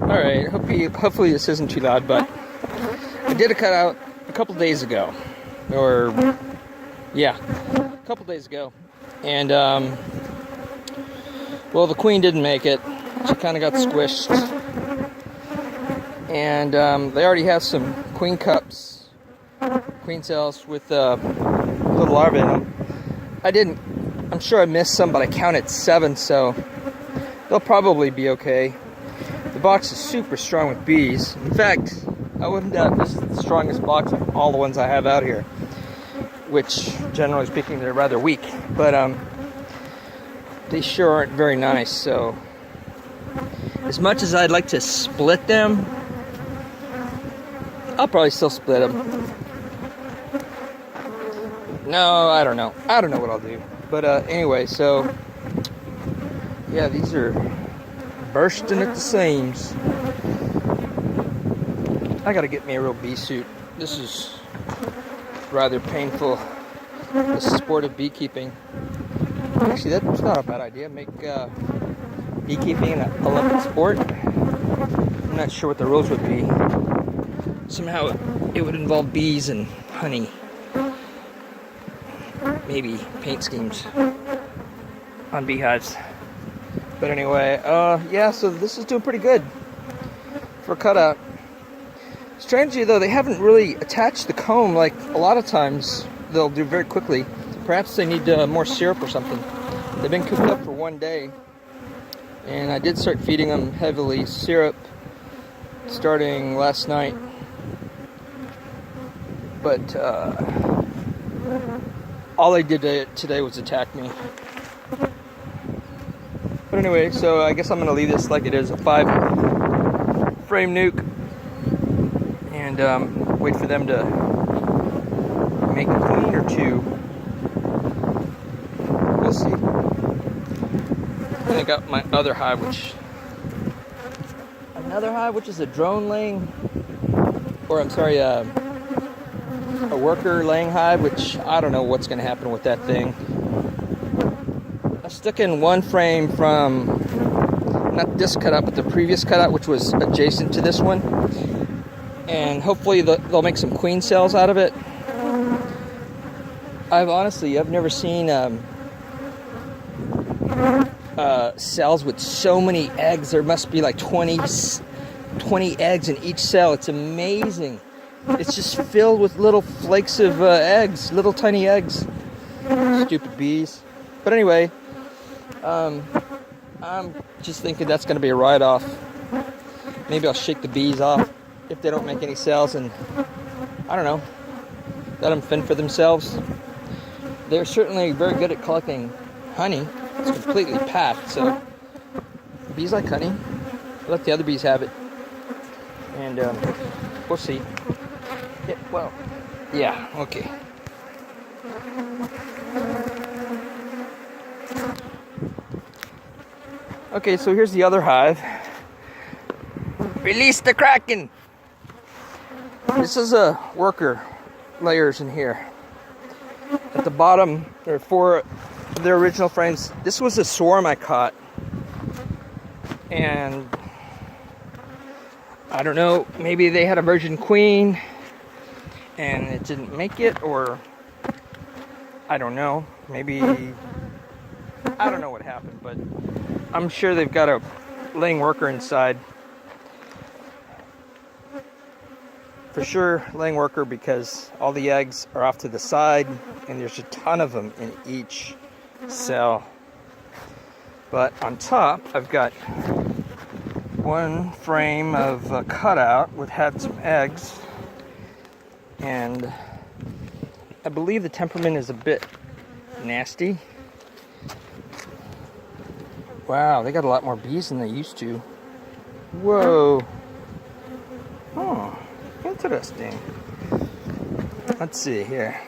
Alright, hopefully this isn't too loud, but I did a cutout a couple days ago. A couple days ago. And, well, the queen didn't make it. She kind of got squished. And they already have some queen cups, queen cells with little larvae in them. I'm sure I missed some, but I counted 7, so they'll probably be okay. The box is super strong with bees. In fact, I wouldn't doubt this is the strongest box of all the ones I have out here, which, generally speaking, they're rather weak. But they sure aren't very nice, so as much as I'd like to split them, I'll probably still split them. No, I don't know. I don't know what I'll do. But anyway, so yeah, these are bursting at the seams. I gotta get me a real bee suit. This is rather painful. The sport of beekeeping. Actually, that's not a bad idea. Make beekeeping an Olympic sport. I'm not sure what the rules would be. Somehow it would involve bees and honey. Maybe paint schemes on beehives. But anyway, yeah, so this is doing pretty good for a cutout. Strangely though, they haven't really attached the comb like a lot of times they'll do very quickly. Perhaps they need more syrup or something. They've been cooped up for 1 day, and I did start feeding them heavily syrup starting last night. But all they did today was attack me. But anyway, so I guess I'm going to leave this like it is, a 5-frame nuke, and wait for them to make a queen or 2. We'll see. And I got my other hive, which is a drone laying, or I'm sorry, a worker laying hive, which I don't know what's going to happen with that thing. I stuck in 1 frame from, not this cutout, but the previous cutout, which was adjacent to this one. And hopefully they'll make some queen cells out of it. I've never seen cells with so many eggs. There must be like 20 eggs in each cell. It's amazing. It's just filled with little flakes of eggs, little tiny eggs. Stupid bees. But anyway, I'm just thinking that's going to be a write-off. Maybe I'll shake the bees off if they don't make any cells, and I don't know, let them fend for themselves. They're certainly very good at collecting honey. It's completely packed, so bees like honey. Let the other bees have it, and we'll see. Yeah, okay. Okay, so here's the other hive. Release the Kraken! This is a worker layers in here. At the bottom, there are 4 of their original frames. This was a swarm I caught. And I don't know, maybe they had a virgin queen and it didn't make it, or I don't know, maybe, I don't know what happened, but I'm sure they've got a laying worker inside. For sure, laying worker, because all the eggs are off to the side and there's a ton of them in each cell. But on top, I've got 1 frame of a cutout with had some eggs, and I believe the temperament is a bit nasty. Wow, they got a lot more bees than they used to. Whoa. Oh, interesting. Let's see here.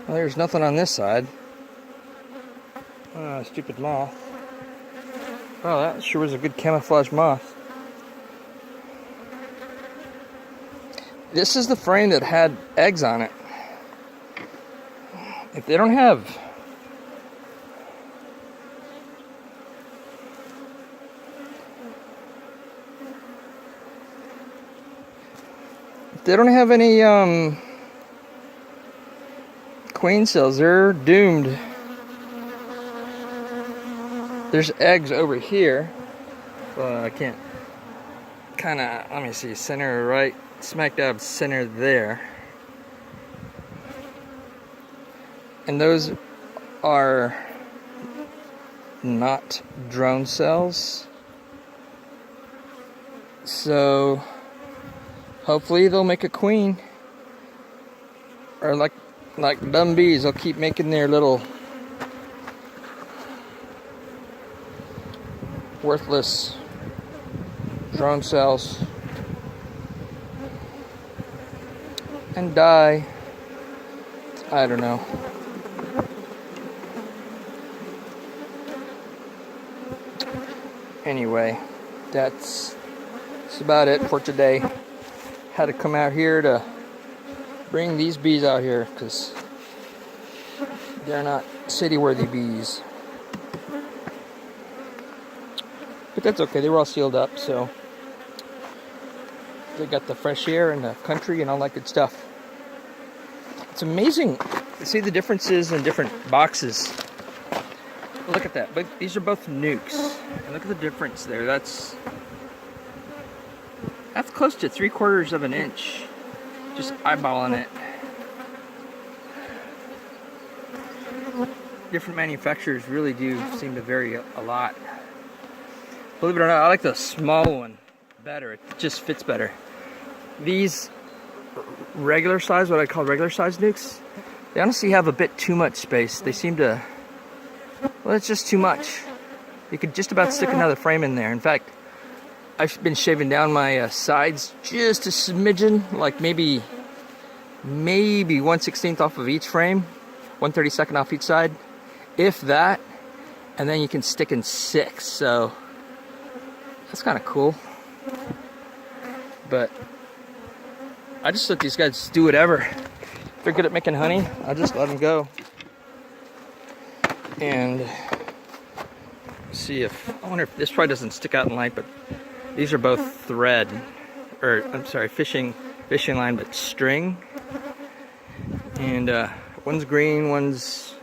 Well, there's nothing on this side. Stupid moth. Oh, that sure was a good camouflage moth. This is the frame that had eggs on it. If they don't have any queen cells, they're doomed. There's eggs over here. I can't let me see, center right, smack dab center there. And those are not drone cells. So hopefully they'll make a queen. Or like dumb bees, they'll keep making their little worthless drone cells and die. I don't know. Anyway, that's about it for today. Had to come out here to bring these bees out here because they're not city-worthy bees. But that's okay, they were all sealed up, so they got the fresh air and the country and all that good stuff. It's amazing to see the differences in different boxes. Look at that, but these are both nukes. And look at the difference there. That's close to 3/4 of an inch. Just eyeballing it. Different manufacturers really do seem to vary a lot. Believe it or not, I like the small one better. It just fits better. These regular size, what I call regular size nukes, they honestly have a bit too much space. They seem to, well, it's just too much. You could just about stick another frame in there. In fact, I've been shaving down my sides just a smidgen, like maybe 1/16 off of each frame, 1/32 off each side, if that, and then you can stick in 6. So that's kind of cool. But I just let these guys do whatever. If they're good at making honey, I'll just let them go. And see if, I wonder if this probably doesn't stick out in light, but these are both thread, or I'm sorry, fishing line, but string. And one's green, one's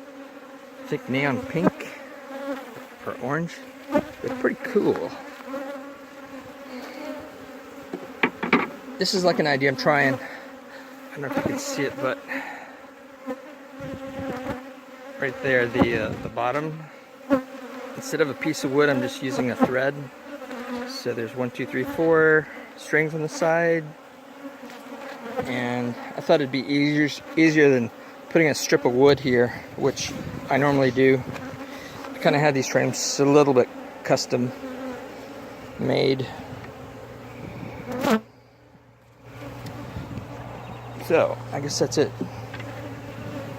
I think neon pink or orange. They're pretty cool. This is like an idea I'm trying. I don't know if you can see it, but right there, the bottom, instead of a piece of wood, I'm just using a thread. So there's 1, 2, 3, 4 strings on the side, and I thought it'd be easier than putting a strip of wood here, which I normally do. I kind of had these frames a little bit custom made. So I guess that's it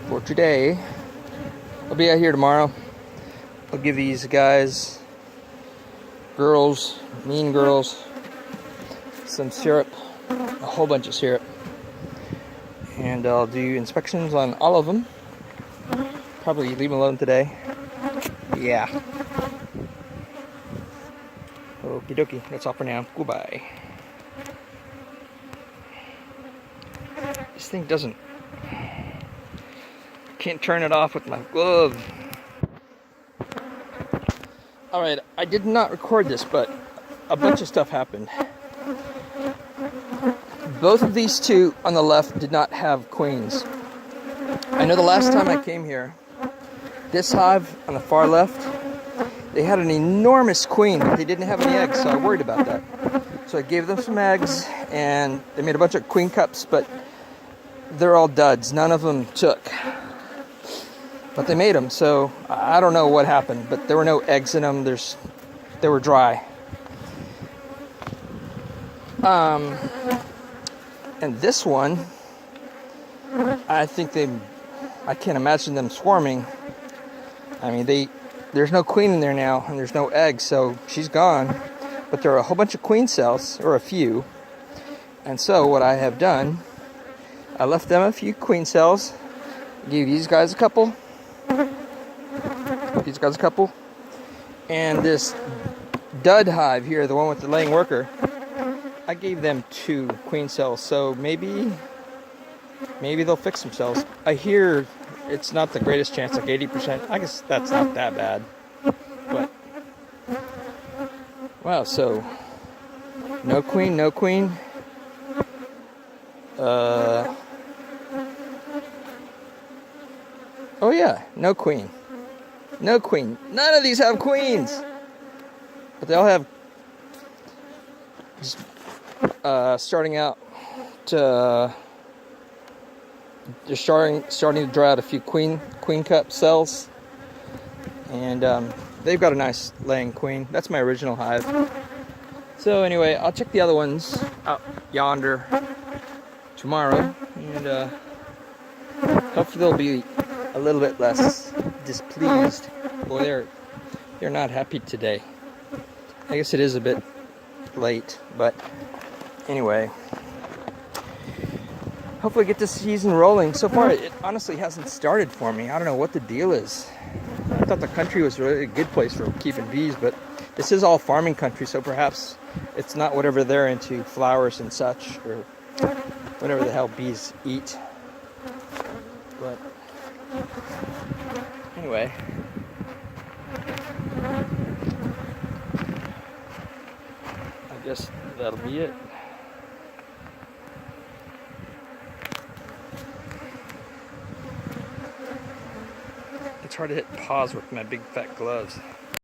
for today. I'll be out here tomorrow. I'll give these guys, girls, mean girls, some syrup, a whole bunch of syrup, and I'll do inspections on all of them. Probably leave them alone today. Yeah. Okie dokie, that's all for now. Goodbye. This thing doesn't, can't turn it off with my glove. Alright, I did not record this, but a bunch of stuff happened. Both of these two on the left did not have queens. I know the last time I came here, this hive on the far left, they had an enormous queen, but they didn't have any eggs, so I worried about that. So I gave them some eggs, and they made a bunch of queen cups, but they're all duds. None of them took. But they made them, so I don't know what happened, but there were no eggs in them. They were dry. And this one, I think I can't imagine them swarming. I mean, they there's no queen in there now, and there's no eggs, so she's gone. But there are a whole bunch of queen cells, or a few. And so what I have done, I left them a few queen cells. Gave these guys a couple. These guys a couple. And this dud hive here, the one with the laying worker, I gave them 2 queen cells. So maybe they'll fix themselves. I hear it's not the greatest chance, like 80%. I guess that's not that bad. But wow, so no queen, no queen. Oh yeah, no queen. No queen. None of these have queens. But they all have starting out to they're starting to dry out a few queen cup cells. And they've got a nice laying queen. That's my original hive. So anyway, I'll check the other ones out yonder tomorrow, and hopefully they'll be a little bit less displeased. Boy, they're not happy today. I guess it is a bit late, but anyway, hopefully get this season rolling. So far, it honestly hasn't started for me. I don't know what the deal is. I thought the country was really a good place for keeping bees, but this is all farming country, so perhaps it's not whatever they're into, flowers and such, or whatever the hell bees eat. But anyway, I guess that'll be it. It's hard to hit pause with my big fat gloves.